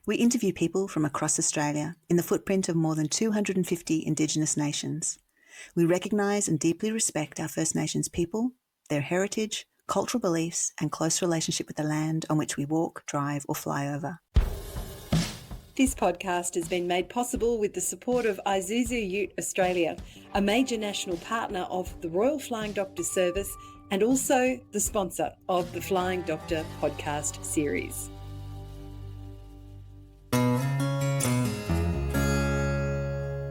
We interview people from across Australia in the footprint of more than 250 Indigenous nations. We recognise and deeply respect our First Nations people, their heritage, cultural beliefs and close relationship with the land on which we walk, drive or fly over. This podcast has been made possible with the support of Isuzu Ute Australia, a major national partner of the Royal Flying Doctor Service and also the sponsor of the Flying Doctor podcast series.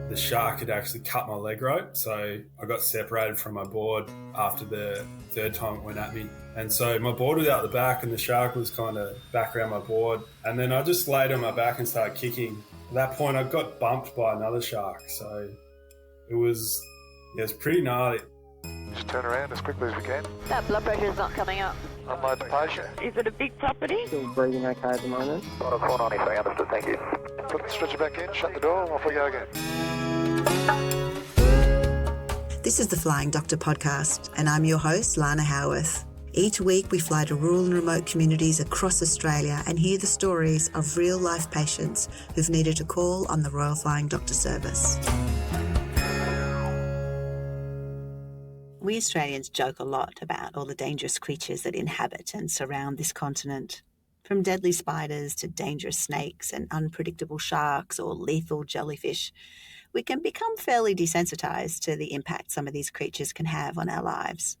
The shark had actually cut my leg rope, so I got separated from my board after the third time it went at me. And so my board was out the back and the shark was kind of back around my board. And then I just laid on my back and started kicking. At that point, I got bumped by another shark. So it was pretty gnarly. Just turn around as quickly as we can. That blood pressure is not coming up. Unload the patient. Is it a big property? Still breathing okay at the moment. On 493, understood, thank you. Put the stretcher back in, shut the door, and off we go again. This is the Flying Doctor podcast and I'm your host, Lana Howarth. Each week we fly to rural and remote communities across Australia and hear the stories of real life patients who've needed to call on the Royal Flying Doctor Service. We Australians joke a lot about all the dangerous creatures that inhabit and surround this continent. From deadly spiders to dangerous snakes and unpredictable sharks or lethal jellyfish, we can become fairly desensitized to the impact some of these creatures can have on our lives.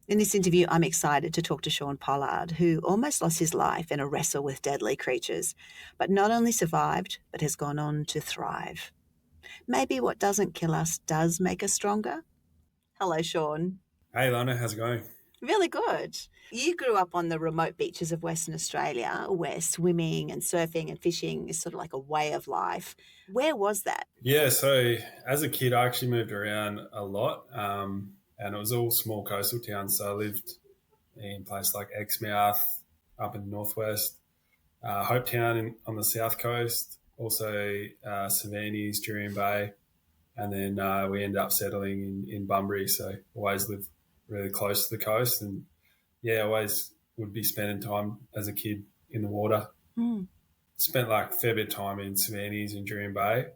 In this interview, I'm excited to talk to Sean Pollard, who almost lost his life in a wrestle with deadly creatures, but not only survived, but has gone on to thrive. Maybe what doesn't kill us does make us stronger? Hello, Sean. Hey, Lana, how's it going? Really good. You grew up on the remote beaches of Western Australia where swimming and surfing and fishing is sort of like a way of life. Where was that? Yeah, so as a kid, I actually moved around a lot and it was all small coastal towns. So I lived in places like Exmouth up in the northwest, Hopetown on the south coast, also Savannah's, Jurien Bay, and then we ended up settling in Bunbury. So always lived really close to the coast and always would be spending time as a kid in the water. Spent like a fair bit of time in Savannah's and Jurien Bay.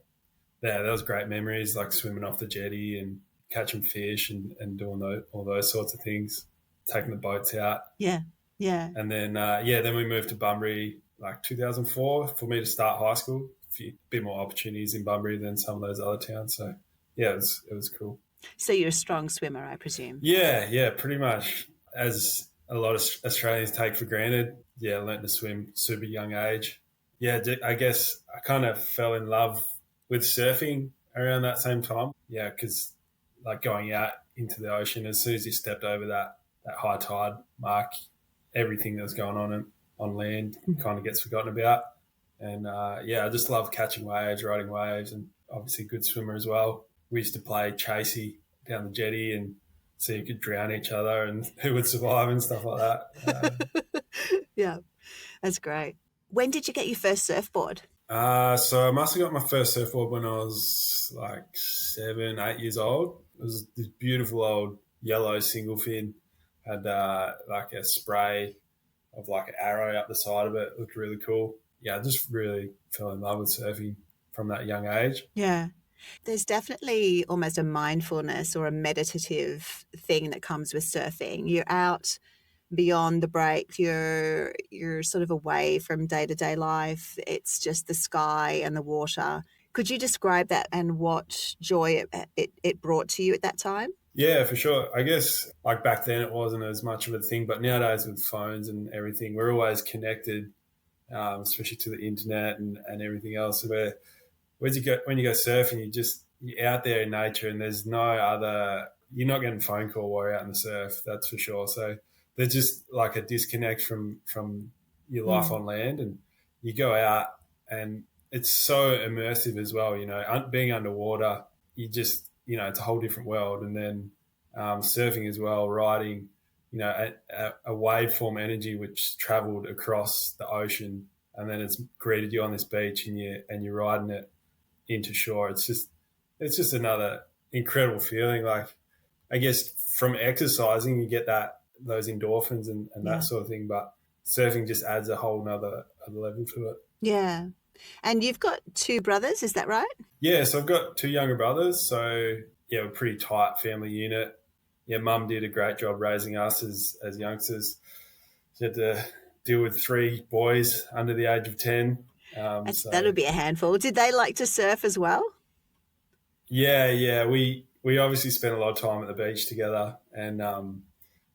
Yeah, that was great memories, like swimming off the jetty and catching fish and doing all those sorts of things, taking the boats out. Yeah. And then, then we moved to Bunbury like 2004 for me to start high school. A bit more opportunities in Bunbury than some of those other towns. So, yeah, it was cool. So you're a strong swimmer, I presume? Yeah, pretty much. As a lot of Australians take for granted, I learned to swim super young age. Yeah, I guess I kind of fell in love with surfing around that same time. Yeah, because like going out into the ocean, as soon as you stepped over that high tide mark, everything that was going on land kind of gets forgotten about. And I just love catching waves, riding waves, and obviously a good swimmer as well. We used to play chasey down the jetty and so you could drown each other and who would survive and stuff like that. Yeah, that's great. When did you get your first surfboard? So I must have got my first surfboard when I was like 7, 8 years old. It was this beautiful old yellow single fin, had like a spray of like an arrow up the side of it. It looked really cool. Yeah, I just really fell in love with surfing from that young age. Yeah. There's definitely almost a mindfulness or a meditative thing that comes with surfing. You're out beyond the break. You're sort of away from day-to-day life. It's just the sky and the water. Could you describe that and what joy it brought to you at that time? Yeah, for sure. I guess like back then it wasn't as much of a thing, but nowadays with phones and everything, we're always connected, especially to the internet and everything else. Where when you go surfing, you're out there in nature and there's no other, you're not getting a phone call while you're out in the surf, that's for sure. So there's just like a disconnect from your life on land, and you go out and it's so immersive as well, being underwater, it's a whole different world. And then surfing as well, riding, a waveform energy which traveled across the ocean and then it's greeted you on this beach and you're riding it into shore. It's just another incredible feeling. Like, I guess from exercising, you get those endorphins and that sort of thing, but surfing just adds a whole nother level to it. Yeah. And you've got two brothers, is that right? Yeah, so I've got two younger brothers. So, yeah, we're a pretty tight family unit. Yeah, mum did a great job raising us as youngsters. She had to deal with three boys under the age of 10. That would be a handful. Did they like to surf as well? Yeah. We obviously spent a lot of time at the beach together. And, I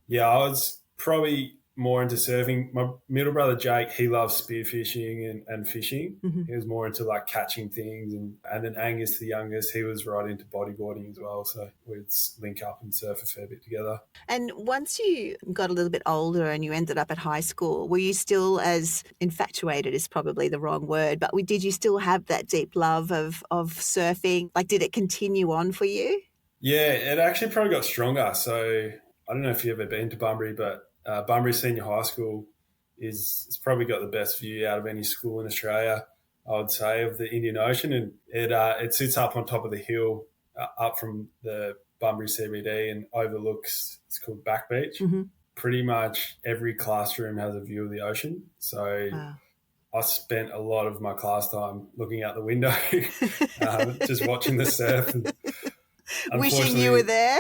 was probably more into surfing. My middle brother, Jake, he loves spearfishing and fishing. Mm-hmm. He was more into like catching things. And then Angus, the youngest, he was right into bodyboarding as well. So we'd link up and surf a fair bit together. And once you got a little bit older and you ended up at high school, were you still as infatuated is probably the wrong word, but did you still have that deep love of surfing? Like, did it continue on for you? Yeah, it actually probably got stronger. So I don't know if you've ever been to Bunbury, but Bunbury Senior High School it's probably got the best view out of any school in Australia, I would say, of the Indian Ocean. And it sits up on top of the hill up from the Bunbury CBD and overlooks, it's called Back Beach. Mm-hmm. Pretty much every classroom has a view of the ocean. So Wow. I spent a lot of my class time looking out the window, just watching the surf. And wishing you were there.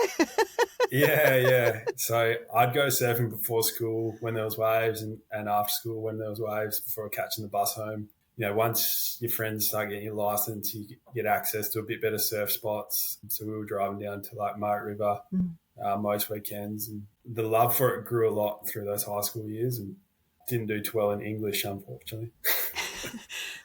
Yeah. So I'd go surfing before school when there was waves and after school when there was waves before catching the bus home. You know, once your friends start getting your license, you get access to a bit better surf spots. So we were driving down to like Margaret River most weekends. And the love for it grew a lot through those high school years and didn't do too well in English, unfortunately.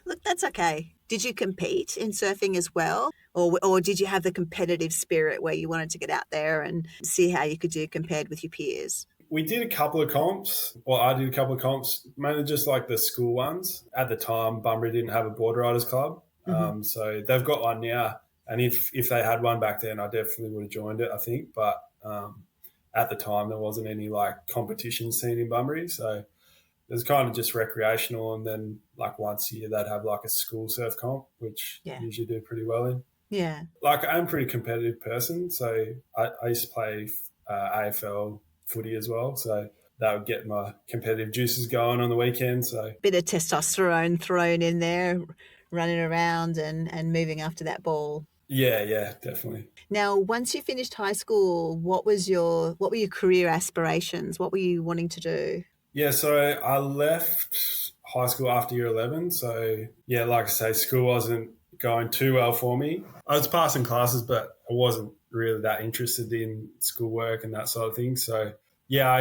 Look, that's okay. Did you compete in surfing as well? Or did you have the competitive spirit where you wanted to get out there and see how you could do compared with your peers? We did a couple of comps. Well, I did a couple of comps, mainly just like the school ones. At the time, Bunbury didn't have a board riders club. Mm-hmm. So they've got one now. And if they had one back then, I definitely would have joined it, I think. But at the time, there wasn't any like competition scene in Bunbury. So it was kind of just recreational. And then like once a year, they'd have like a school surf comp, which usually do pretty well in. Yeah. Like I'm a pretty competitive person. So I used to play AFL footy as well. So that would get my competitive juices going on the weekend. So bit of testosterone thrown in there, running around and moving after that ball. Yeah, definitely. Now, once you finished high school, what were your career aspirations? What were you wanting to do? Yeah, so I left high school after year 11. So yeah, like I say, school wasn't going too well for me. I was passing classes, but I wasn't really that interested in schoolwork and that sort of thing. So yeah,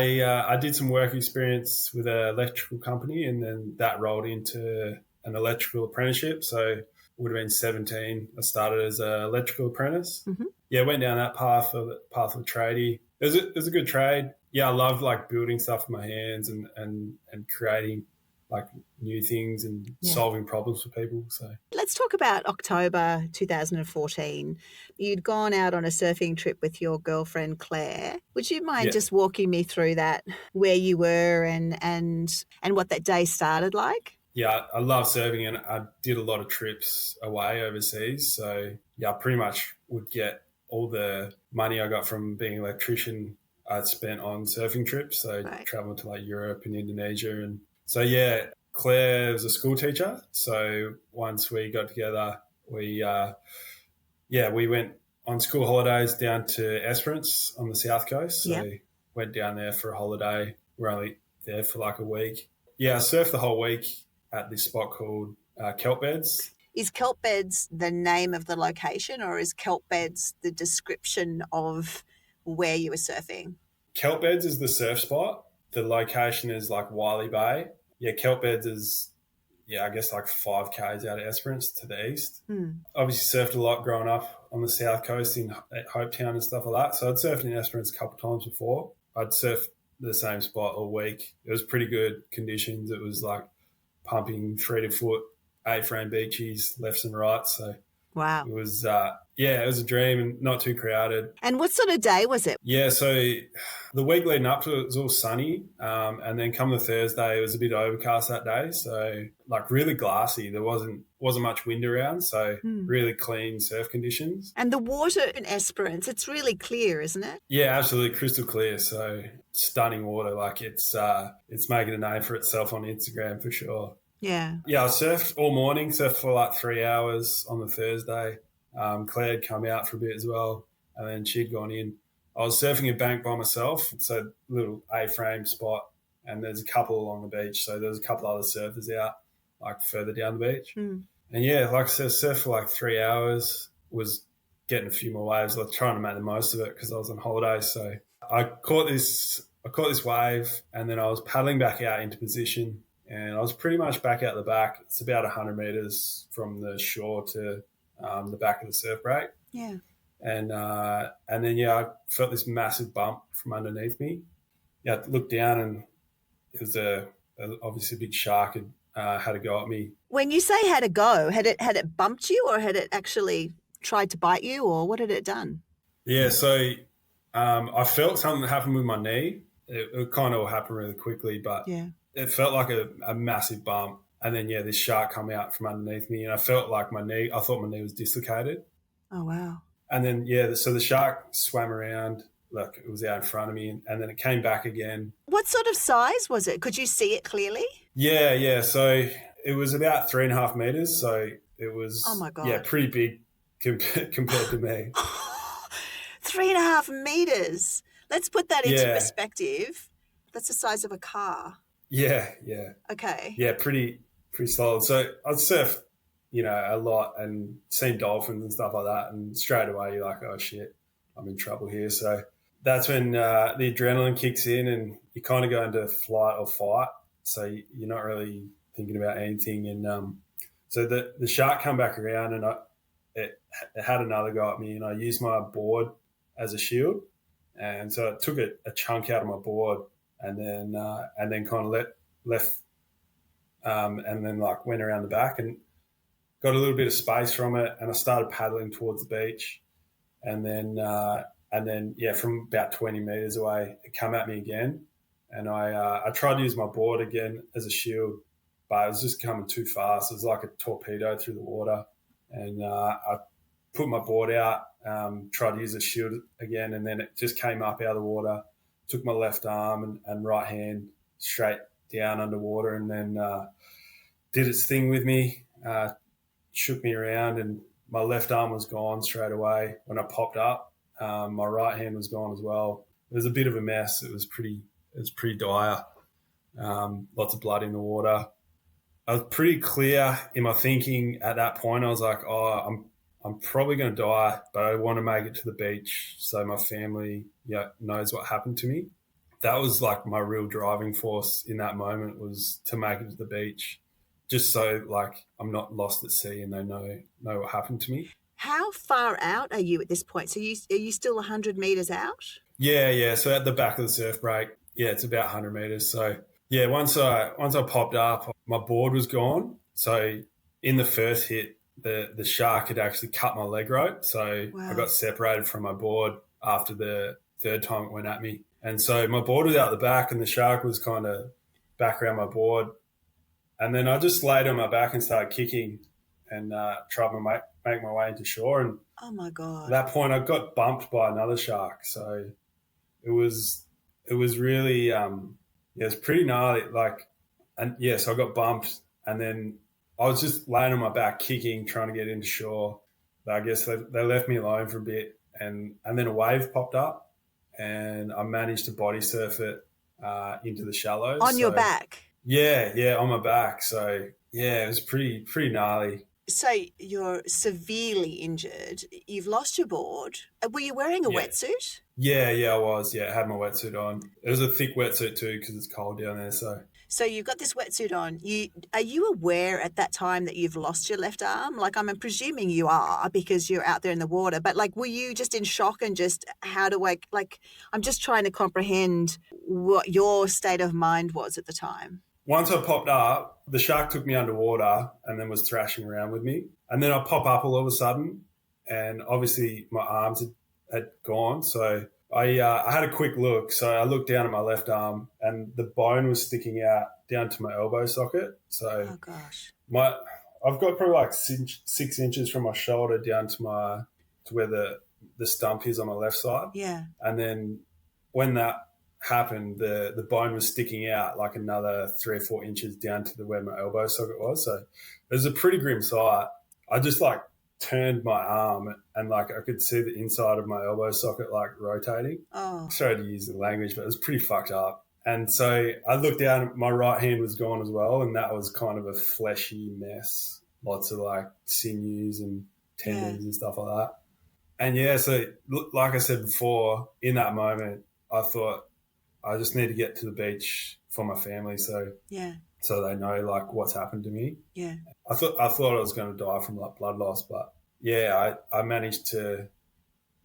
I did some work experience with an electrical company, and then that rolled into an electrical apprenticeship. So would have been 17. I started as an electrical apprentice. Mm-hmm. Yeah, went down that path of tradie. It was a good trade. Yeah, I loved like building stuff with my hands and creating like new things and solving problems for people. So let's talk about October 2014. You'd gone out on a surfing trip with your girlfriend Claire. Would you mind just walking me through that, where you were and what that day started like? Yeah, I love surfing and I did a lot of trips away overseas. So yeah, I pretty much would get all the money I got from being an electrician I'd spent on surfing trips. So traveling to like Europe and Indonesia. And so, yeah, Claire was a school teacher. So once we got together, we went on school holidays down to Esperance on the south coast. So went down there for a holiday. We're only there for like a week. Yeah, I surfed the whole week at this spot called Kelp Beds. Is Kelp Beds the name of the location, or is Kelp Beds the description of where you were surfing? Kelp Beds is the surf spot. The location is like Wiley Bay. Yeah, Kelp Beds is, I guess like 5 k's out of Esperance to the east. Obviously surfed a lot growing up on the south coast at Hopetown and stuff like that. So I'd surfed in Esperance a couple of times before. I'd surfed the same spot all week. It was pretty good conditions. It was like pumping 3 foot, 8-frame beaches, lefts and rights. So wow, it was it was a dream and not too crowded. And what sort of day was it? Yeah, so the week leading up to it was all sunny, and then come the Thursday, it was a bit overcast that day. So like really glassy. There wasn't much wind around, so really clean surf conditions. And the water in Esperance, it's really clear, isn't it? Yeah, absolutely crystal clear. So stunning water. Like it's making a name for itself on Instagram for sure. Yeah. Yeah, I surfed all morning, surfed for like 3 hours on the Thursday. Claire had come out for a bit as well, and then she'd gone in. I was surfing a bank by myself. It's a little A-frame spot, and there's a couple along the beach. So there's a couple other surfers out, like further down the beach. Mm. And yeah, like I said, surfed for like 3 hours, was getting a few more waves. I was trying to make the most of it because I was on holiday. So I caught this wave, and then I was paddling back out into position, and I was pretty much back out the back. It's about 100 meters from the shore to the back of the surf break. Yeah. And then yeah, I felt this massive bump from underneath me. Yeah, I looked down, and it was obviously a big shark had a go at me. When you say had a go, had it bumped you, or had it actually tried to bite you, or what had it done? Yeah, so I felt something happen with my knee. It kind of all happened really quickly, but Yeah. it felt like a massive bump. And then, yeah, this shark come out from underneath me, and I felt like I thought my knee was dislocated. Oh, wow. And then, yeah, so the shark swam around, like it was out in front of me, and then it came back again. What sort of size was it? Could you see it clearly? Yeah. So it was about 3.5 meters. So it was, Oh my God. yeah, pretty big compared to me. 3.5 meters. Let's put that into Yeah. perspective. That's the size of a car. Yeah. Okay. Yeah, pretty solid. So I'd surf, a lot and seen dolphins and stuff like that, and straight away you're like, oh shit, I'm in trouble here. So that's when the adrenaline kicks in, and you kind of go into flight or fight. So you're not really thinking about anything. And so the shark come back around, and it had another go at me, and I used my board as a shield, and so it took a chunk out of my board, and then kind of left, and then like went around the back and got a little bit of space from it, and I started paddling towards the beach, and then yeah, from about 20 meters away, it came at me again, and I tried to use my board again as a shield, but it was just coming too fast. It was like a torpedo through the water, and I put my board out, tried to use a shield again, and then it just came up out of the water, took my left arm and right hand straight down underwater, and then did its thing with me, shook me around, and my left arm was gone straight away when I popped up. My right hand was gone as well. It was a bit of a mess. It was pretty dire. Lots of blood in the water. I was pretty clear in my thinking at that point. I was like, oh, I'm probably going to die, but I want to make it to the beach so my family knows what happened to me. That was like my real driving force in that moment, was to make it to the beach, just so like I'm not lost at sea and they know what happened to me. How far out are you at this point? So are you still 100 meters out? Yeah. So at the back of the surf break, yeah, it's about 100 meters. So yeah, once I popped up, my board was gone. So in the first hit, the shark had actually cut my leg rope. So Wow. I got separated from my board after the third time it went at me. And so my board was out the back, and the shark was kind of back around my board. And then I just laid on my back and started kicking, and tried to make my way into shore. And Oh my God. at that point, I got bumped by another shark. So it was really, it was pretty gnarly. So I got bumped, and then I was just laying on my back kicking, trying to get into shore. But I guess they left me alone for a bit, and then a wave popped up, and I managed to body surf it into the shallows. On your back? Yeah, on my back. So yeah, it was pretty gnarly. So you're severely injured. You've lost your board. Were you wearing a Yeah. wetsuit? Yeah, I was. Yeah, I had my wetsuit on. It was a thick wetsuit too because it's cold down there. So you've got this wetsuit on. Are you aware at that time that you've lost your left arm? Like, I'm presuming you are because you're out there in the water. But like, were you just in shock and just I'm just trying to comprehend what your state of mind was at the time. Once I popped up, the shark took me underwater and then was thrashing around with me. And then I pop up all of a sudden, and obviously my arms had gone. So I had a quick look. So I looked down at my left arm, and the bone was sticking out down to my elbow socket. So Oh gosh. I've got probably like 6 inches from my shoulder down to where the stump is on my left side. Yeah. And then when that happened, the bone was sticking out like another 3 or 4 inches down to where my elbow socket was. So it was a pretty grim sight. I just like turned my arm and like I could see the inside of my elbow socket like rotating. Oh. Sorry to use the language, but it was pretty fucked up. And so I looked down, my right hand was gone as well, and that was kind of a fleshy mess. Lots of like sinews and tendons and stuff like that. And yeah, so like I said before, in that moment, I thought I just need to get to the beach for my family so they know like what's happened to me. Yeah. I thought I was going to die from like blood loss, but yeah, I managed to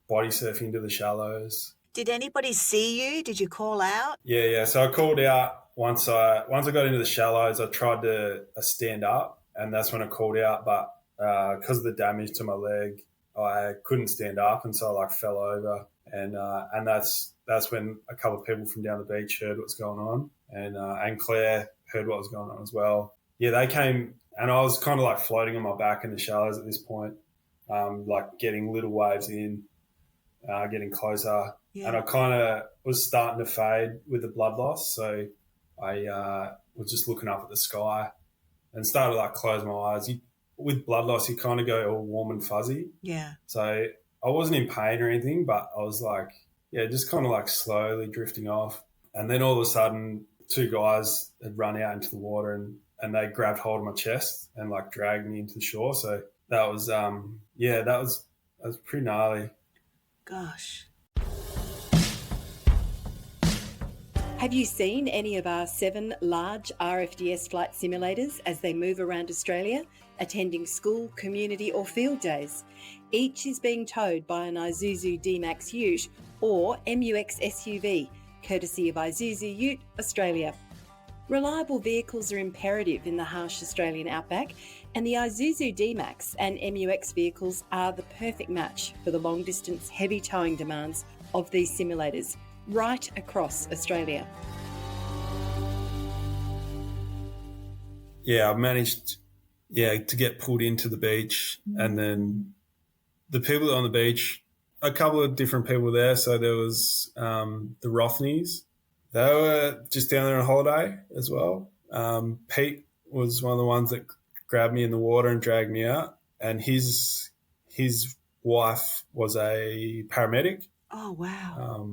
body surf into the shallows. Did anybody see you? Did you call out? Yeah. So I called out once I got into the shallows. I tried to stand up, and that's when I called out. But because of the damage to my leg, I couldn't stand up, and so I like fell over. And that's when a couple of people from down the beach heard what's going on, and Claire heard what was going on as well. Yeah, they came, and I was kind of like floating on my back in the shallows at this point, like getting little waves in, getting closer. Yeah. And I kind of was starting to fade with the blood loss. So I was just looking up at the sky and started like close my eyes. With blood loss, you kind of go all warm and fuzzy. Yeah. So I wasn't in pain or anything, but I was like, just kind of like slowly drifting off. And then all of a sudden, 2 guys had run out into the water and they grabbed hold of my chest and like dragged me into the shore. So that was, that was pretty gnarly. Gosh. Have you seen any of our 7 large RFDS flight simulators as they move around Australia, attending school, community or field days? Each is being towed by an Isuzu D-Max Ute or MUX SUV, courtesy of Isuzu Ute Australia. Reliable vehicles are imperative in the harsh Australian outback, and the Isuzu D-Max and MUX vehicles are the perfect match for the long-distance heavy towing demands of these simulators right across Australia. Yeah, I managed to get pulled into the beach, and then the people on the beach, a couple of different people there. So there was the Rothneys. They were just down there on holiday as well. Pete was one of the ones that grabbed me in the water and dragged me out, and his wife was a paramedic. Oh, wow.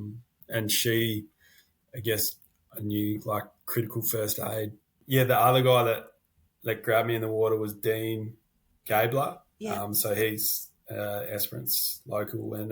And she, I guess, knew like critical first aid. Yeah, the other guy that grabbed me in the water was Dean Gabler. Yeah. So he's Esperance local, and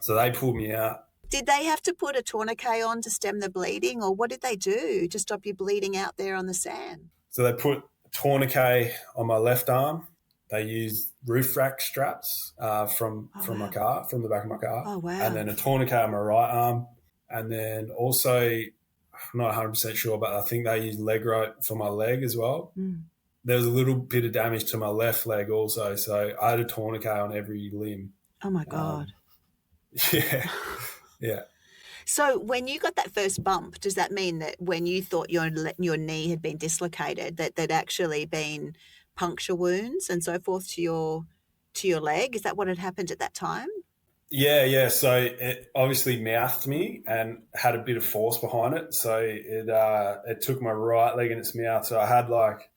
so they pulled me out. Did they have to put a tourniquet on to stem the bleeding, or what did they do to stop you bleeding out there on the sand? So they put a tourniquet on my left arm. They used roof rack straps from my car, from the back of my car. Oh, wow. And then a tourniquet on my right arm. And then also, I'm not 100% sure, but I think they used leg rope for my leg as well. Mm. There was a little bit of damage to my left leg also. So I had a tourniquet on every limb. Oh, my God. Yeah. So when you got that first bump, does that mean that when you thought your knee had been dislocated, that there'd actually been puncture wounds and so forth to your leg? Is that what had happened at that time? Yeah. So it obviously mouthed me and had a bit of force behind it. So it took my right leg in its mouth. So I had like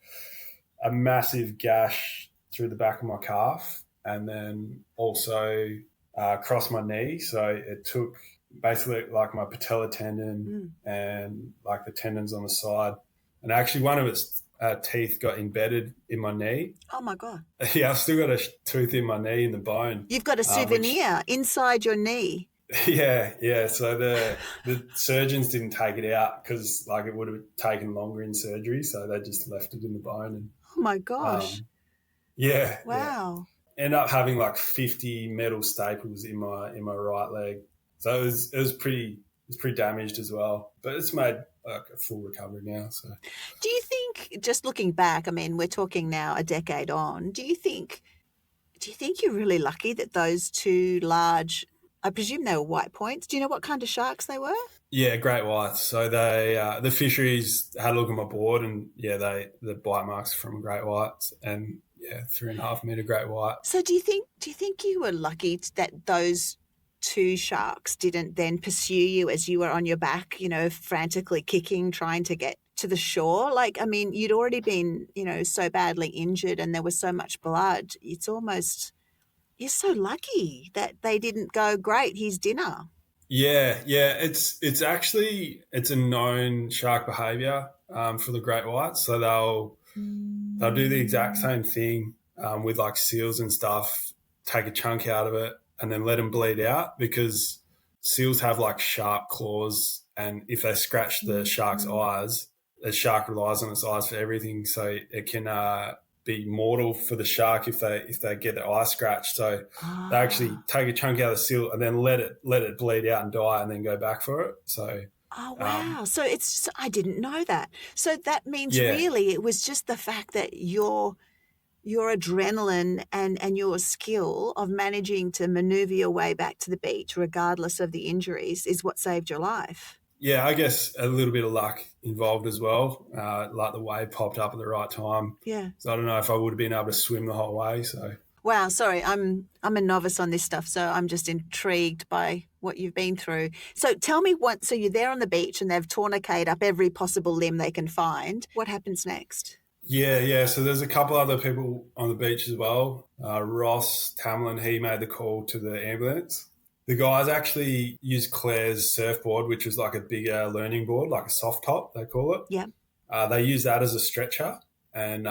a massive gash through the back of my calf, and then also across my knee. So it took basically like my patella tendon and like the tendons on the side. And actually one of its teeth got embedded in my knee. Oh, my God. Yeah, I've still got a tooth in my knee in the bone. You've got a souvenir inside your knee. Yeah. So the surgeons didn't take it out because like it would have taken longer in surgery. So they just left it in the bone. And, oh, my gosh. Yeah. Wow. Yeah. Ended up having like 50 metal staples in my right leg. So it was pretty damaged as well. But it's made like a full recovery now. So, do you think, just looking back, I mean, we're talking now a decade on, do you think you're really lucky that those 2 large, I presume they were white points, do you know what kind of sharks they were? Yeah, great whites. So they the fisheries had a look at my board, and the bite marks from great whites, and 3.5 metre great white. So do you think you were lucky that those two sharks didn't then pursue you as you were on your back, frantically kicking, trying to get to the shore? Like, I mean, you'd already been, so badly injured and there was so much blood. It's almost, you're so lucky that they didn't go, great, here's dinner. Yeah. It's actually a known shark behaviour for the great whites. So they'll do the exact same thing with like seals and stuff. Take a chunk out of it and then let them bleed out, because seals have like sharp claws, and if they scratch the shark's eyes, the shark relies on its eyes for everything. So it can be mortal for the shark if they get their eye scratched. So they actually take a chunk out of the seal and then let it bleed out and die, and then go back for it. So oh, wow. So I didn't know that. So that means really it was just the fact that your adrenaline and your skill of managing to maneuver your way back to the beach regardless of the injuries is what saved your life. Yeah, I guess a little bit of luck involved as well. Like the wave popped up at the right time. Yeah. So I don't know if I would have been able to swim the whole way. So wow, sorry, I'm a novice on this stuff, so I'm just intrigued by what you've been through. So tell me so you're there on the beach and they've tourniqueted up every possible limb they can find. What happens next? Yeah. So there's a couple other people on the beach as well. Ross Tamlin, he made the call to the ambulance. The guys actually used Claire's surfboard, which was like a bigger learning board, like a soft top, they call it. Yeah. They used that as a stretcher and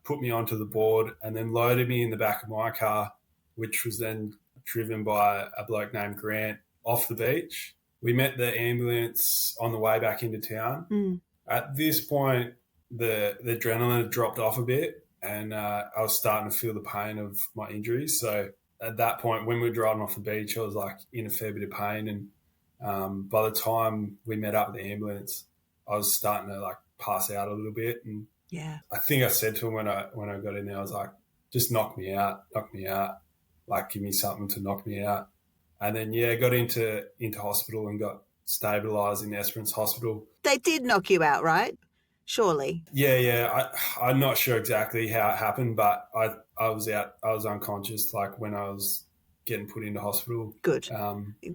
put me onto the board and then loaded me in the back of my car, which was then driven by a bloke named Grant off the beach. We met the ambulance on the way back into town. Mm. At this point, the adrenaline had dropped off a bit, and I was starting to feel the pain of my injuries. So at that point, when we were driving off the beach, I was like in a fair bit of pain. And by the time we met up with the ambulance, I was starting to like pass out a little bit. And yeah, I think I said to him when I got in there, I was like, just knock me out, like give me something to knock me out. And then, got into hospital and got stabilised in Esperance Hospital. They did knock you out, right? Surely. Yeah. I'm not sure exactly how it happened, but I was out. I was unconscious like when I was getting put into hospital. Good.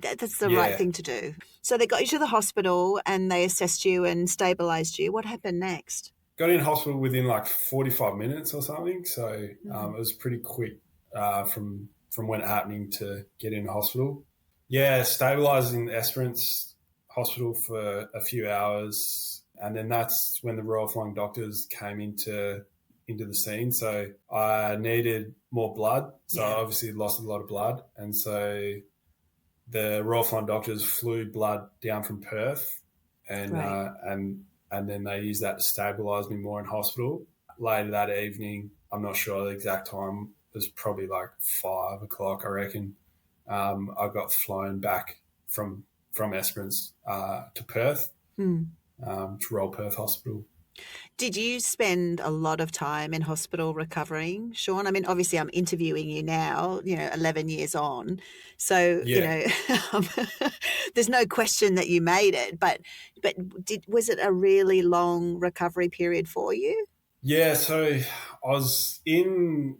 That's the right thing to do. So they got you to the hospital and they assessed you and stabilised you. What happened next? Got in hospital within like 45 minutes or something. So it was pretty quick from when it happening to get in hospital. Yeah, stabilised in Esperance Hospital for a few hours. And then that's when the Royal Flying Doctors came into the scene. So I needed more blood. So I obviously lost a lot of blood. And so the Royal Flying Doctors flew blood down from Perth and then they used that to stabilise me more in hospital. Later that evening, I'm not sure the exact time, it was probably like 5 o'clock, I reckon. I got flown back from Esperance to Perth. To Royal Perth Hospital. Did you spend a lot of time in hospital recovering, Sean? I mean, obviously I'm interviewing you now, 11 years on. So, there's no question that you made it, but was it a really long recovery period for you? Yeah, so I was in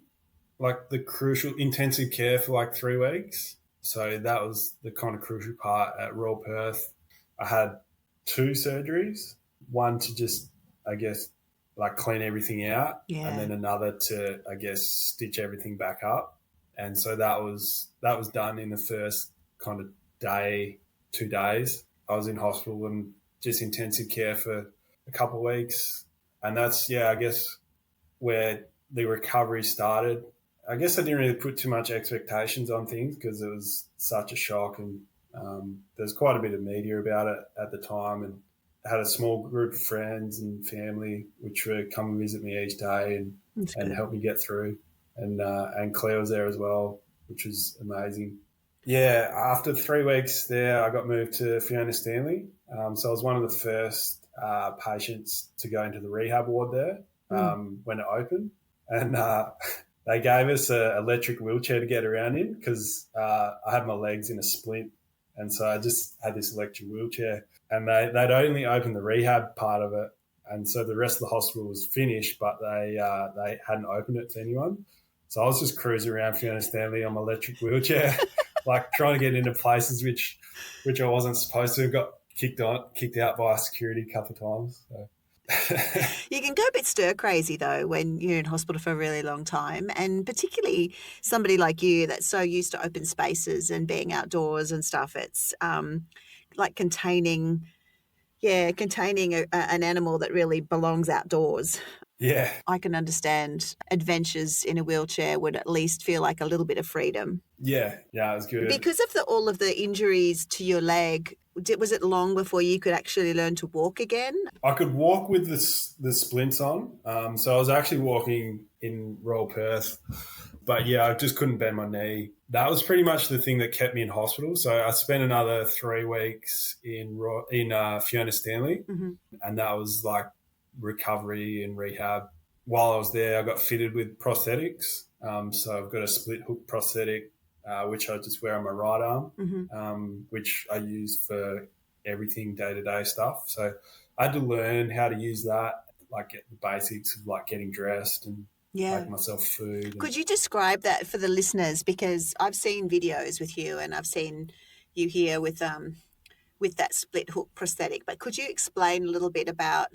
like the crucial intensive care for like 3 weeks. So that was the kind of crucial part at Royal Perth. I had 2 surgeries, one to just, I guess, like clean everything out, and then another to, I guess, stitch everything back up. And so that was done in the first kind of day, 2 days. I was in hospital and just intensive care for a couple of weeks. And that's, I guess, where the recovery started. I guess I didn't really put too much expectations on things because it was such a shock, and there's quite a bit of media about it at the time, and I had a small group of friends and family which would come and visit me each day and help me get through. And Claire was there as well, which was amazing. Yeah, after 3 weeks there, I got moved to Fiona Stanley. So I was one of the first patients to go into the rehab ward there when it opened. And they gave us an electric wheelchair to get around in because I had my legs in a splint. And so I just had this electric wheelchair, and they'd only opened the rehab part of it. And so the rest of the hospital was finished, but they hadn't opened it to anyone. So I was just cruising around Fiona Stanley on my electric wheelchair like trying to get into places which I wasn't supposed to. Got kicked out by security a couple of times. So. You can go a bit stir crazy though when you're in hospital for a really long time, and particularly somebody like you that's so used to open spaces and being outdoors and stuff. It's like containing an animal that really belongs outdoors. Yeah. I can understand adventures in a wheelchair would at least feel like a little bit of freedom. Yeah, it was good. Because of all of the injuries to your leg, was it long before you could actually learn to walk again? I could walk with the splints on. So I was actually walking in Royal Perth, but yeah, I just couldn't bend my knee. That was pretty much the thing that kept me in hospital. So I spent another 3 weeks in Fiona Stanley, and that was like recovery and rehab. While I was there, I got fitted with prosthetics. So I've got a split hook prosthetic, which I just wear on my right arm, which I use for everything day-to-day stuff. So I had to learn how to use that, like get the basics of like getting dressed and making myself food. Could you describe that for the listeners? Because I've seen videos with you and I've seen you here with that split hook prosthetic, but could you explain a little bit about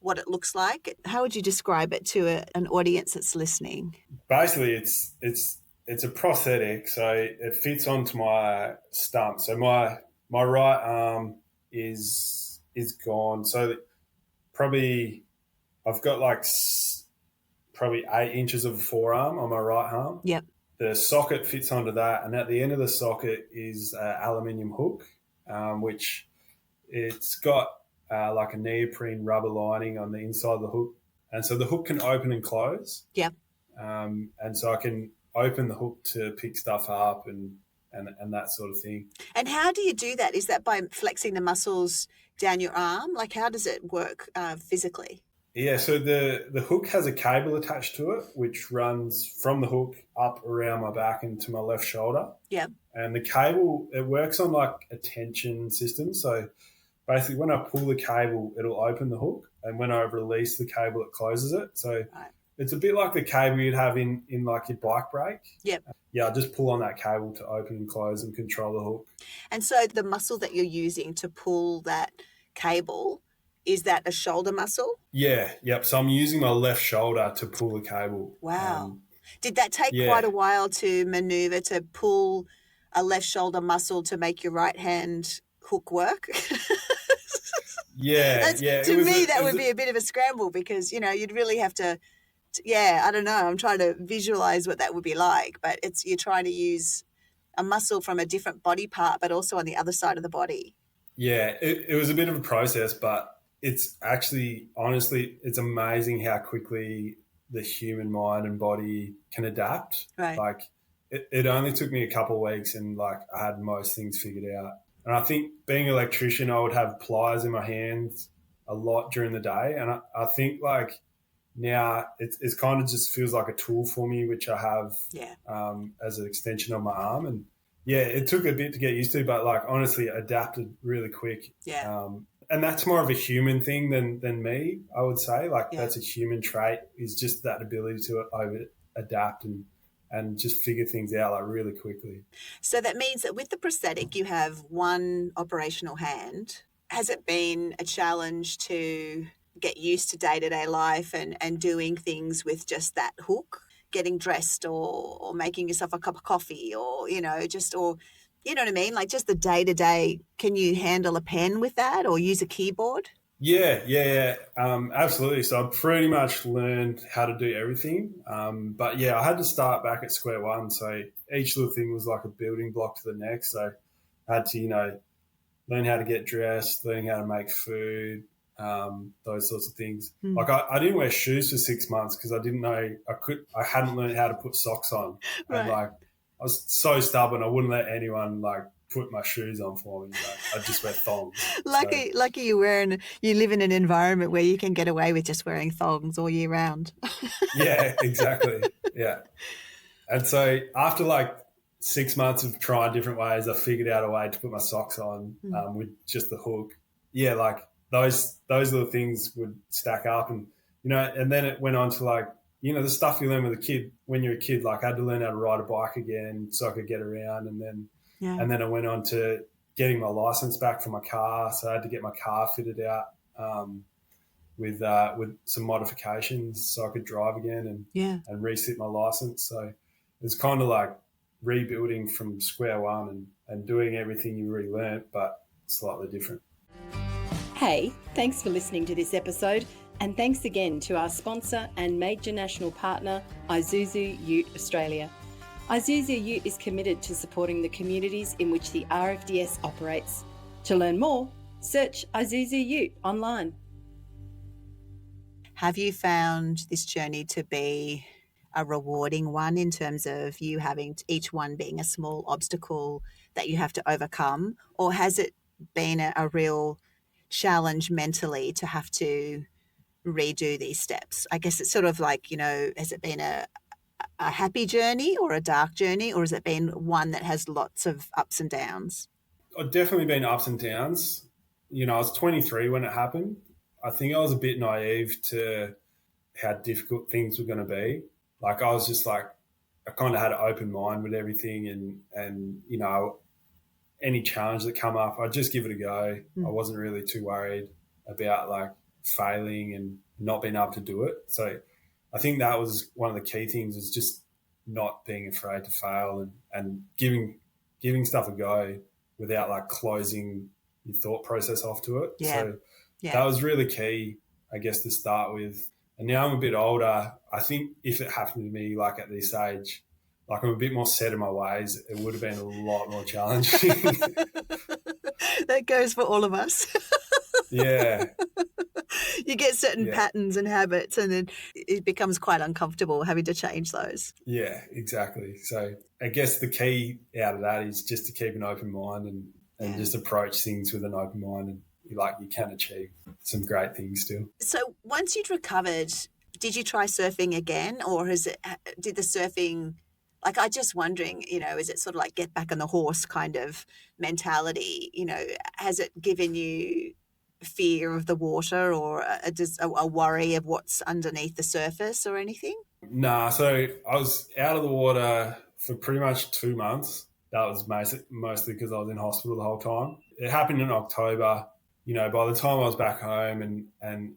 what it looks like? How would you describe it to an audience that's listening? Basically, it's a prosthetic, so it fits onto my stump. So my right arm is gone. So probably I've got like probably 8 inches of a forearm on my right arm. Yep. The socket fits onto that, and at the end of the socket is an aluminium hook, which it's got like a neoprene rubber lining on the inside of the hook. And so the hook can open and close. Yep. And so I can open the hook to pick stuff up and that sort of thing. And how do you do that? Is that by flexing the muscles down your arm? Like how does it work physically? Yeah, so the hook has a cable attached to it, which runs from the hook up around my back and to my left shoulder. Yeah. And the cable, it works on like a tension system. So basically when I pull the cable, it'll open the hook. And when I release the cable, it closes it. So It's a bit like the cable you'd have in like your bike brake. Yep. Yeah, I just pull on that cable to open and close and control the hook. And so the muscle that you're using to pull that cable, is that a shoulder muscle? Yeah, yep. So I'm using my left shoulder to pull the cable. Wow. Did that take quite a while to maneuver to pull a left shoulder muscle to make your right hand hook work? To me, that would be a bit of a scramble because, you'd really have to, I don't know. I'm trying to visualize what that would be like, but you're trying to use a muscle from a different body part, but also on the other side of the body. Yeah, it was a bit of a process, but it's actually, honestly, it's amazing how quickly the human mind and body can adapt. Right. Like it only took me a couple of weeks and like I had most things figured out. And I think being an electrician, I would have pliers in my hands a lot during the day. And I think like now it's kind of just feels like a tool for me, which I have as an extension of my arm. And yeah, it took a bit to get used to, but like honestly adapted really quick. Yeah. And that's more of a human thing than me, I would say. Like that's a human trait, is just that ability to adapt and just figure things out like really quickly. So that means that with the prosthetic, you have one operational hand. Has it been a challenge to get used to day-to-day life and doing things with just that hook, getting dressed or making yourself a cup of coffee or, you know what I mean? Like just the day-to-day, can you handle a pen with that or use a keyboard? Yeah. Absolutely. So I pretty much learned how to do everything. But yeah, I had to start back at square one. So each little thing was like a building block to the next. So I had to, learn how to get dressed, learn how to make food, those sorts of things. Like I didn't wear shoes for 6 months because I didn't know I hadn't learned how to put socks on. Right. And like I was so stubborn, I wouldn't let anyone like put my shoes on for me. I'd just wear thongs. Lucky you live in an environment where you can get away with just wearing thongs all year round. Yeah, exactly. Yeah. And so after like 6 months of trying different ways, I figured out a way to put my socks on with just the hook. Yeah, like those little things would stack up and, and then it went on to like, the stuff you learn when you're a kid, like I had to learn how to ride a bike again so I could get around. And then Yeah. And then I went on to getting my license back for my car. So I had to get my car fitted out with some modifications so I could drive again and resit my license. So it's kind of like rebuilding from square one and doing everything you already learnt, but slightly different. Hey, thanks for listening to this episode, and thanks again to our sponsor and major national partner, Isuzu Ute Australia. Isuzu Ute is committed to supporting the communities in which the RFDS operates. To learn more, search Isuzu Ute online. Have you found this journey to be a rewarding one in terms of you having each one being a small obstacle that you have to overcome, or has it been a real challenge mentally to have to redo these steps? I guess it's sort of like, has it been a happy journey or a dark journey, or has it been one that has lots of ups and downs? I've definitely been ups and downs. I was 23 when it happened. I think I was a bit naive to how difficult things were going to be. Like I was just like, I kind of had an open mind with everything and any challenge that come up, I'd just give it a go. I wasn't really too worried about like failing and not being able to do it. So I think that was one of the key things, was just not being afraid to fail and giving stuff a go without like closing your thought process off to it. Yeah. So that was really key, I guess, to start with. And now I'm a bit older. I think if it happened to me like at this age, like I'm a bit more set in my ways, it would have been a lot more challenging. That goes for all of us. Yeah. You get certain patterns and habits, and then it becomes quite uncomfortable having to change those. Yeah, exactly. So I guess the key out of that is just to keep an open mind and just approach things with an open mind, and you can achieve some great things still. So once you'd recovered, did you try surfing again, or did the surfing, like, I'm just wondering, is it sort of like get back on the horse kind of mentality? Has it given you fear of the water, or a worry of what's underneath the surface or anything? Nah, so I was out of the water for pretty much 2 months. That was mostly because I was in hospital the whole time. It happened in October. By the time I was back home and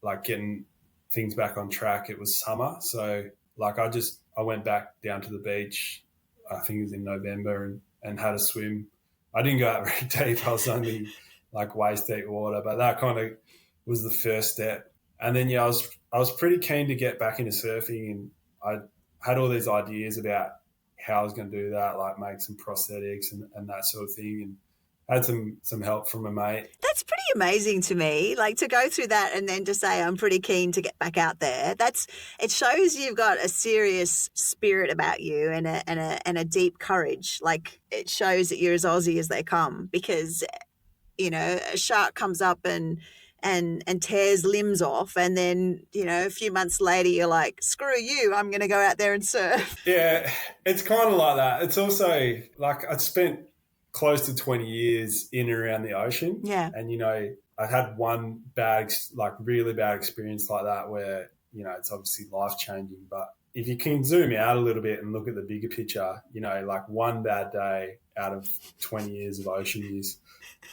like getting things back on track, it was summer. So like I went back down to the beach, I think it was in November, and had a swim. I didn't go out very deep. I was only like waist deep water, but that kind of was the first step. And then, I was pretty keen to get back into surfing, and I had all these ideas about how I was going to do that, like make some prosthetics and that sort of thing, and had some help from a mate. That's pretty amazing to me, like to go through that and then to say, I'm pretty keen to get back out there. It shows you've got a serious spirit about you and a deep courage. Like, it shows that you're as Aussie as they come, because, a shark comes up and tears limbs off, and then, a few months later you're like, screw you, I'm going to go out there and surf. Yeah, it's kind of like that. It's also like I spent close to 20 years in and around the ocean. Yeah. And, I had one really bad experience like that where, it's obviously life-changing. But if you can zoom out a little bit and look at the bigger picture, like one bad day out of 20 years of ocean use,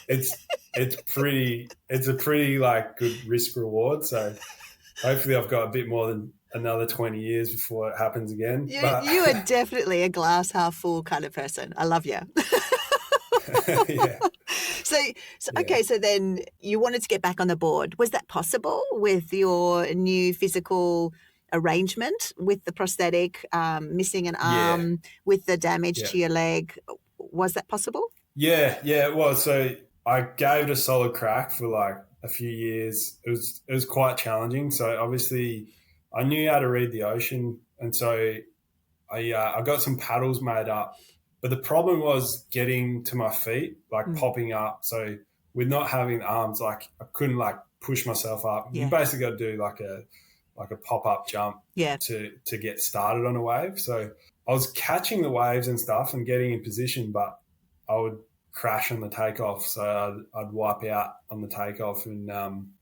it's a pretty like good risk reward. So hopefully I've got a bit more than another 20 years before it happens again. You are definitely a glass half full kind of person. I love you. Yeah. Okay, so then you wanted to get back on the board. Was that possible with your new physical arrangement, with the prosthetic, missing an arm, with the damage to your leg? Was that possible? Yeah, it was. So I gave it a solid crack for like a few years. It was quite challenging. So obviously I knew how to read the ocean, and so I got some paddles made up. But the problem was getting to my feet, like popping up. So with not having arms, like I couldn't like push myself up. You basically got to do like a pop-up jump to get started on a wave. So I was catching the waves and stuff and getting in position, but I would crash on the takeoff. So I'd wipe out on the takeoff, and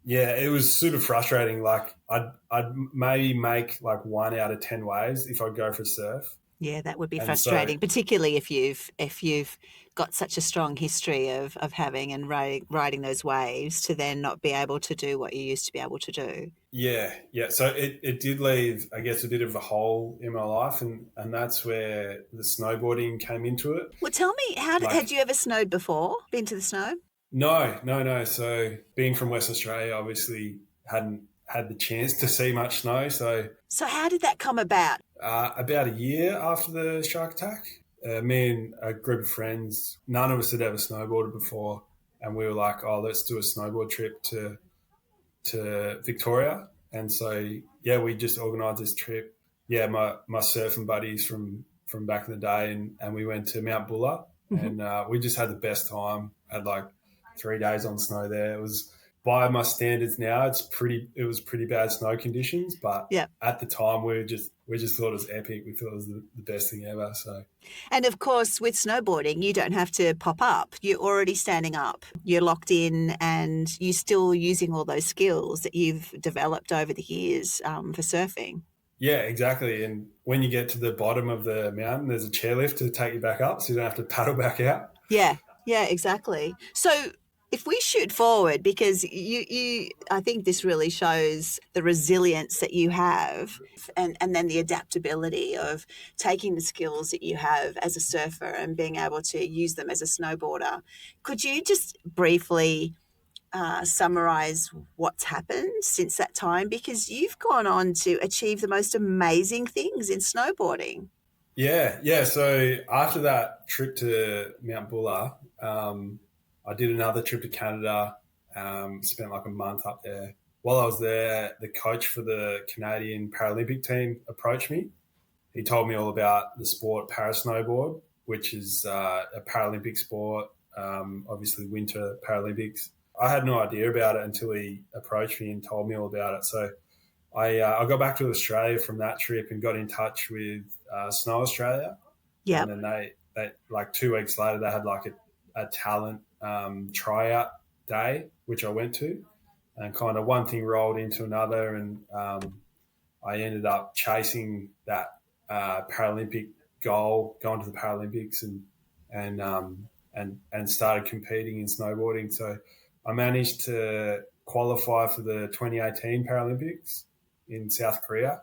it was super frustrating. Like I'd maybe make like 1 out of 10 waves if I'd go for a surf. Yeah, that would be And so, frustrating, particularly if you've got such a strong history of having and riding those waves to then not be able to do what you used to be able to do. yeah. So it did leave, I guess, a bit of a hole in my life, and that's where the snowboarding came into it. Well, tell me, had Like, you ever snowed before? Been to the snow? no. So being from West Australia, obviously hadn't had the chance to see much snow. So So how did that come about? about a year after the shark attack, me and a group of friends, none of us had ever snowboarded before, and we were like, "Oh, let's do a snowboard trip to Victoria." And so yeah, we just organised this trip. Yeah, my surfing buddies from back in the day, and we went to Mount Buller, and we just had the best time. Had like 3 days on snow there. It was, by my standards now, it was pretty bad snow conditions, but Yeah. at the time we just thought it was epic. We thought it was the best thing ever. So And of course, with snowboarding, you don't have to pop up. You're already standing up. You're locked in and you're still using all those skills that you've developed over the years for surfing. yeah, exactly. And when you get to the bottom of the mountain, there's a chairlift to take you back up, so you don't have to paddle back out. Yeah, exactly. So if we shoot forward, because I think this really shows the resilience that you have and then the adaptability of taking the skills that you have as a surfer and being able to use them as a snowboarder. Could you just briefly summarize what's happened since that time? Because you've gone on to achieve the most amazing things in snowboarding. Yeah. So after that trip to Mount Buller, I did another trip to Canada, spent like a month up there. While I was there, the coach for the Canadian Paralympic team approached me. He told me all about the sport parasnowboard, which is a Paralympic sport, obviously winter Paralympics. I had no idea about it until he approached me and told me all about it. So I got back to Australia from that trip and got in touch with Snow Australia. Yeah. And then they like 2 weeks later, they had like a talent tryout day, which I went to, and kind of one thing rolled into another. And I ended up chasing that Paralympic goal, going to the Paralympics and started competing in snowboarding. So I managed to qualify for the 2018 Paralympics in South Korea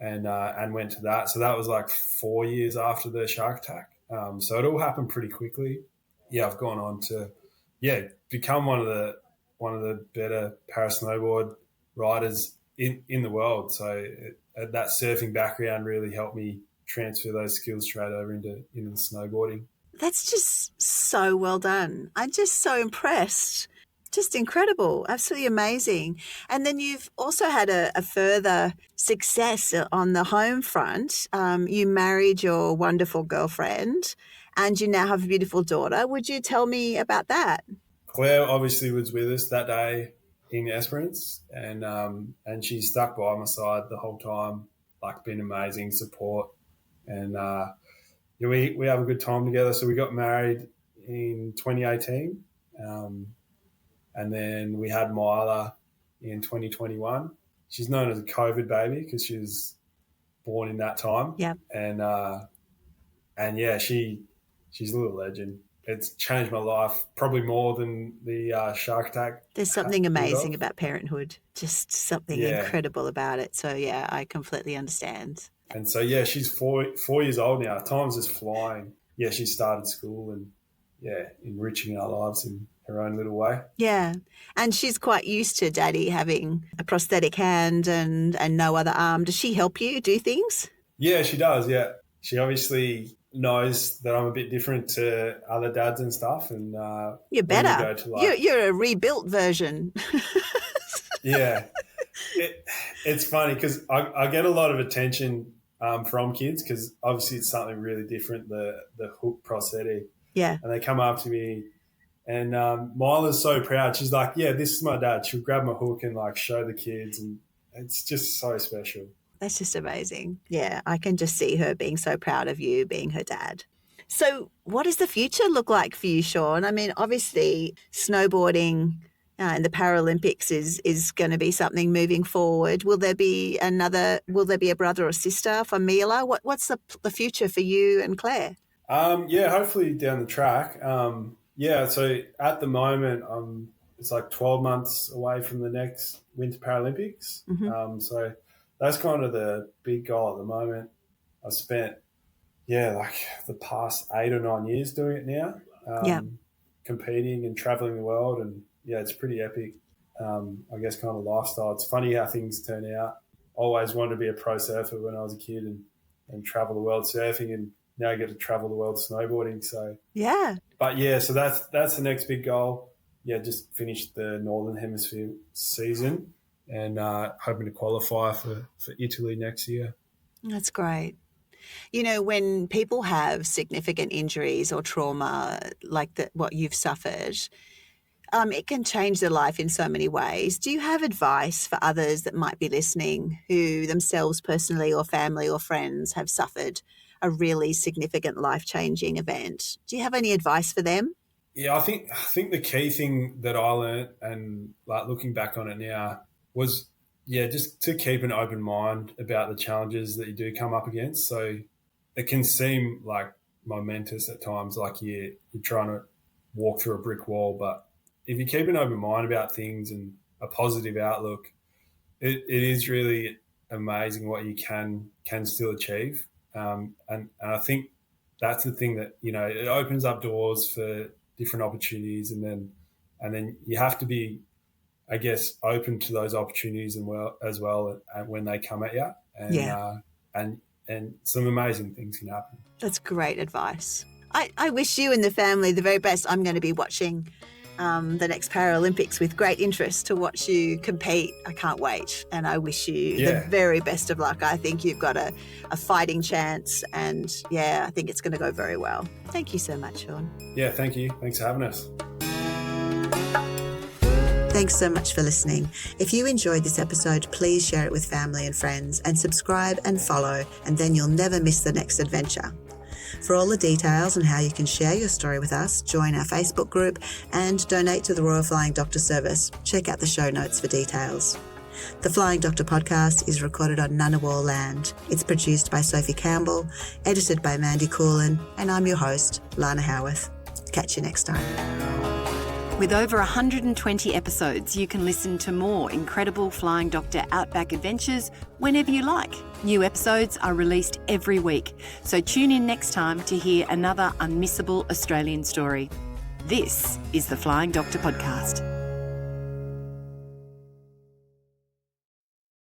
and went to that. So that was like 4 years after the shark attack. So it all happened pretty quickly. Yeah, I've gone on to become one of the better parasnowboard riders in the world. So that surfing background really helped me transfer those skills straight over into the snowboarding. That's just so well done. I'm just so impressed. Just incredible, absolutely amazing. And then you've also had a further success on the home front. You married your wonderful girlfriend and you now have a beautiful daughter. Would you tell me about that? Claire obviously was with us that day in Esperance, and she stuck by my side the whole time, like been amazing support. And we have a good time together. So we got married in 2018. And then we had Myla in 2021. She's known as a COVID baby because she was born in that time. Yeah. And yeah, she's a little legend. It's changed my life probably more than the shark attack. There's something amazing about parenthood, just something incredible about it. So yeah, I completely understand. And so yeah, she's 4 years old now. Time's just flying. Yeah, she started school and enriching our lives in her own little way. Yeah. And she's quite used to Daddy having a prosthetic hand and no other arm. Does she help you do things? Yeah, she does. Yeah. She obviously knows that I'm a bit different to other dads and stuff. And you're better. You're a rebuilt version. Yeah. It's funny because I get a lot of attention from kids because obviously it's something really different, the hook prosthetic. Yeah. And they come up to me and Myla's so proud. She's like, yeah, this is my dad. She'll grab my hook and like show the kids, and it's just so special. That's just amazing. Yeah, I can just see her being so proud of you being her dad. So what does the future look like for you, Sean? I mean, obviously snowboarding and the Paralympics is going to be something moving forward. Will there be a brother or sister for Mila? What's the future for you and Claire? Yeah, hopefully down the track. So at the moment, it's like 12 months away from the next Winter Paralympics. Mm-hmm. So that's kind of the big goal at the moment. I've spent, like the past 8 or 9 years doing it now, competing and traveling the world. And it's pretty epic, I guess, kind of lifestyle. It's funny how things turn out. Always wanted to be a pro surfer when I was a kid and travel the world surfing, and now I get to travel the world snowboarding. So so that's the next big goal. Just finish the Northern Hemisphere season and hoping to qualify for Italy next year. That's great. You know, when people have significant injuries or trauma like what you've suffered, it can change their life in so many ways. Do you have advice for others that might be listening who themselves personally or family or friends have suffered a really significant life-changing event? Do you have any advice for them? Yeah, I think the key thing that I learned, and like looking back on it now, was just to keep an open mind about the challenges that you do come up against. So it can seem like momentous at times, like you're trying to walk through a brick wall, but if you keep an open mind about things and a positive outlook, it is really amazing what you can still achieve. And I think that's the thing that, it opens up doors for different opportunities, and then you have to be, I guess, open to those opportunities as well when they come at you. And some amazing things can happen. That's great advice. I wish you and the family the very best. I'm going to be watching the next Paralympics with great interest to watch you compete. I can't wait. And I wish you the very best of luck. I think you've got a fighting chance, and I think it's going to go very well. Thank you so much, Sean. Yeah, thank you. Thanks for having us. Thanks so much for listening. If you enjoyed this episode, please share it with family and friends, and subscribe and follow, and then you'll never miss the next adventure. For all the details on how you can share your story with us, join our Facebook group and donate to the Royal Flying Doctor Service. Check out the show notes for details. The Flying Doctor podcast is recorded on Ngunnawal land. It's produced by Sophie Campbell, edited by Mandy Coolin, and I'm your host, Lana Howarth. Catch you next time. With over 120 episodes, you can listen to more incredible Flying Doctor Outback adventures whenever you like. New episodes are released every week, so tune in next time to hear another unmissable Australian story. This is the Flying Doctor Podcast.